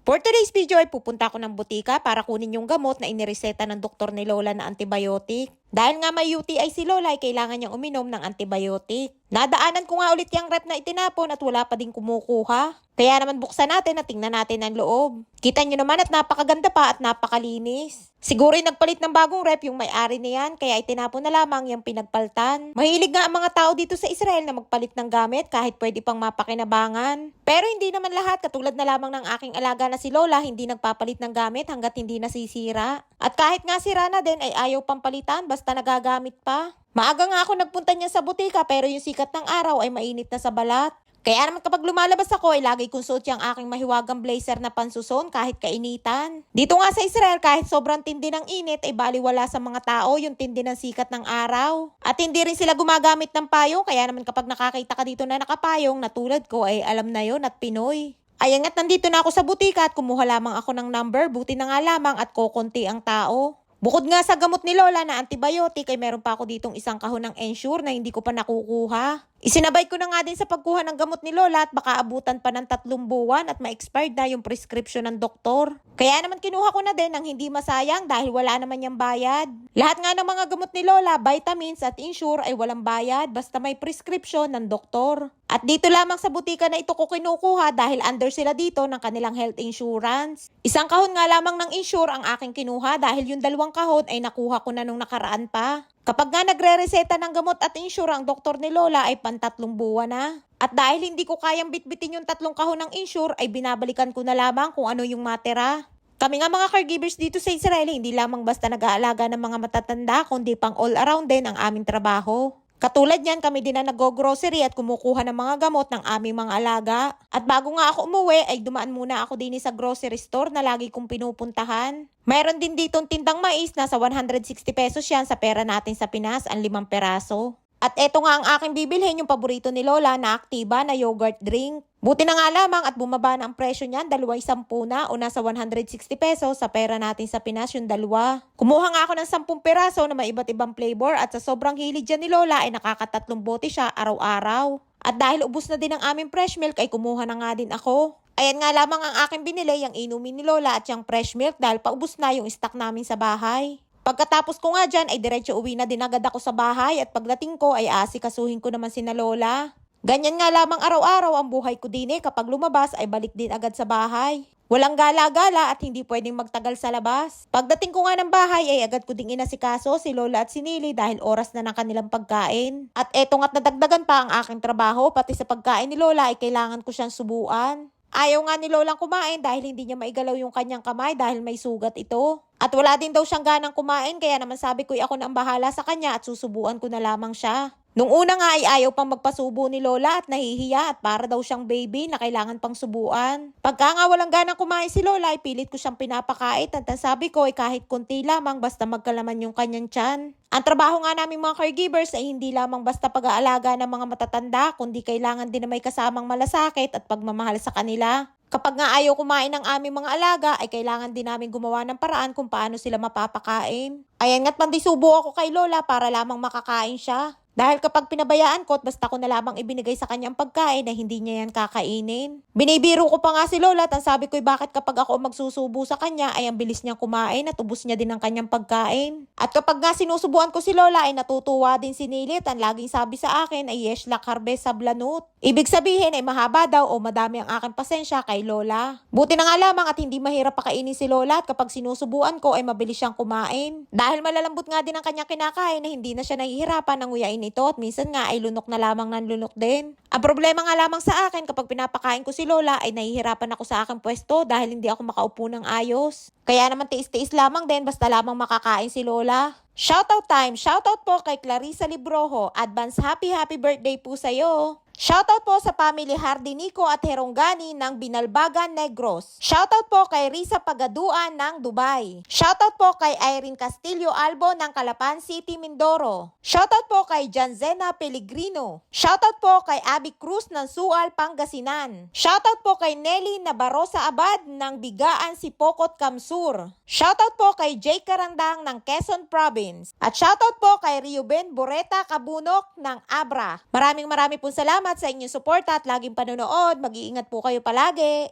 For today's video ay pupunta ako ng butika para kunin yung gamot na inireseta ng doktor ni Lola na antibiotic. Dahil nga may UTI si Lola ay kailangan niyang uminom ng antibiotic. Nadaanan ko nga ulit yung rep na itinapon at wala pa din kumukuha. Kaya naman buksan natin at tingnan natin ang loob. Kita nyo naman at napakaganda pa at napakalinis. Siguro nagpalit ng bagong rep yung may-ari niyan kaya itinapon na lamang yung pinagpaltan. Mahilig nga ang mga tao dito sa Israel na magpalit ng gamit kahit pwede pang mapakinabangan. Pero hindi naman lahat, katulad na lamang ng aking alaga na si Lola, hindi nagpapalit ng gamit hanggat hindi nasisira. At kahit nga sira na din ay ayaw pang palitan basta nagagamit pa. Maaga nga ako nagpunta niya sa butika pero yung sikat ng araw ay mainit na sa balat. Kaya naman kapag lumalabas ako ay lagi kong suot yung aking mahiwagang blazer na pansuson kahit kainitan. Dito nga sa Israel kahit sobrang tindi ng init ay baliwala sa mga tao yung tindi ng sikat ng araw. At hindi rin sila gumagamit ng payong kaya naman kapag nakakita ka dito na nakapayong na tulad ko ay alam na yon at Pinoy. Ayan nga't nandito na ako sa butika at kumuha lamang ako ng number, buti na nga lamang at kokonti ang tao. Bukod nga sa gamot ni Lola na antibiotic ay meron pa ako ditong isang kahon ng Ensure na hindi ko pa nakukuha. Isinabay ko na nga din sa pagkuha ng gamot ni Lola at baka abutan pa ng 3 buwan at ma-expired na yung prescription ng doktor. Kaya naman kinuha ko na din ng hindi masayang dahil wala naman yung bayad. Lahat nga ng mga gamot ni Lola, vitamins at Ensure ay walang bayad basta may prescription ng doktor. At dito lamang sa butika na ito ko kinukuha dahil under sila dito ng kanilang health insurance. Isang kahon nga lamang ng Ensure ang aking kinuha dahil yung 2 kahon ay nakuha ko na nung nakaraan pa. Kapag nga nagre-reseta ng gamot at Ensure ang doktor ni Lola ay 3 buwan na. At dahil hindi ko kayang bitbitin yung 3 kahon ng Ensure ay binabalikan ko na lamang kung ano yung matira. Kami nga mga caregivers dito sa Israel hindi lamang basta nag-aalaga ng mga matatanda kundi pang all around din ang aming trabaho. Katulad niyan, kami din na nag-grocery at kumukuha ng mga gamot ng aming mga alaga. At bago nga ako umuwi, ay dumaan muna ako din sa grocery store na lagi kong pinupuntahan. Mayroon din ditong tindang mais, nasa 160 pesos yan sa pera natin sa Pinas, ang 5 peraso. At eto nga ang aking bibilhin, yung paborito ni Lola na Activa na yogurt drink. Buti na nga lamang at bumaba na ang presyo niyan, 2.10 na o nasa 160 pesos sa pera natin sa Pinas yung 2. Kumuha nga ako ng 10 peraso na may iba't ibang flavor at sa sobrang hilig dyan ni Lola ay nakaka3 bote siya araw-araw. At dahil ubos na din ang aming fresh milk ay kumuha na nga din ako. Ayan nga lamang ang aking binili, yung inumin ni Lola at yung fresh milk dahil paubos na yung stock namin sa bahay. Pagkatapos ko nga dyan ay diretso uwi na din agad ako sa bahay at pagdating ko ay asikasuhin ko naman sina Lola. Ganyan nga lamang araw-araw ang buhay ko din kapag lumabas ay balik din agad sa bahay. Walang gala-gala at hindi pwedeng magtagal sa labas. Pagdating ko nga ng bahay ay agad ko ding inasikaso si Lola at si Nili dahil oras na ng kanilang pagkain. At eto nga't nadagdagan pa ang aking trabaho pati sa pagkain ni Lola ay kailangan ko siyang subuan. Ayaw nga ni Lolang kumain dahil hindi niya maigalaw yung kanyang kamay dahil may sugat ito. At wala din daw siyang ganang kumain kaya naman sabi ko ako na ang bahala sa kanya at susubuan ko na lamang siya. Nung una nga ay ayaw pang magpasubo ni Lola at nahihiya at para daw siyang baby na kailangan pang subuan. Pagka nga walang ganang kumain si Lola ay pilit ko siyang pinapakait at sabi ko ay kahit konti lamang basta magkalaman yung kanyang tiyan. Ang trabaho nga naming mga caregivers ay hindi lamang basta pag-aalaga ng mga matatanda kundi kailangan din na may kasamang malasakit at pagmamahal sa kanila. Kapag nga ayaw kumain ng aming mga alaga ay kailangan din namin gumawa ng paraan kung paano sila mapapakain. Ayan nga't pandisubo ako kay Lola para lamang makakain siya. Dahil kapag pinabayaan ko at basta ko na lamang ibinigay sa kanyang pagkain na hindi niya yan kakainin. Binibiro ko pa nga si Lola at ang sabi ko bakit kapag ako magsusubo sa kanya ay ang bilis niyang kumain at ubos niya din ang kanyang pagkain. At kapag nga sinusubuan ko si Lola ay natutuwa din si Nilit. Ang laging sabi sa akin ay yeslak harbe sablanut. Ibig sabihin ay mahaba daw o madami ang aking pasensya kay Lola. Buti na nga lamang at hindi mahirap pakainin si Lola at kapag sinusubuan ko ay mabilis siyang kumain. Dahil malalambot nga din ang kanyang kinakain na hindi na siya nahihirapan ng nguyain ito at minsan nga ay lunok na lamang ng lunok din. Ang problema nga lamang sa akin kapag pinapakain ko si Lola ay nahihirapan ako sa aking pwesto dahil hindi ako makaupo ng ayos. Kaya naman tiis-tiis lamang din basta lamang makakain si Lola. Shoutout time! Shoutout po kay Clarissa Librojo. Advance happy birthday po sa'yo! Shoutout po sa family Hardinico at Herongani ng Binalbagan, Negros. Shoutout po kay Risa Pagaduan ng Dubai. Shoutout po kay Irene Castillo Albo ng Calapan City, Mindoro. Shoutout po kay Janzena Pellegrino. Shoutout po kay Abby Cruz ng Sual, Pangasinan. Shoutout po kay Nelly Nabarosa Abad ng Bigaan, Sipokot, Kamsur. Shoutout po kay Jay Karandang ng Quezon Province. At shoutout po kay Reuben Boreta Kabunok ng Abra. Maraming po salamat sa inyong suporta at laging panonood. Mag-iingat po kayo palagi.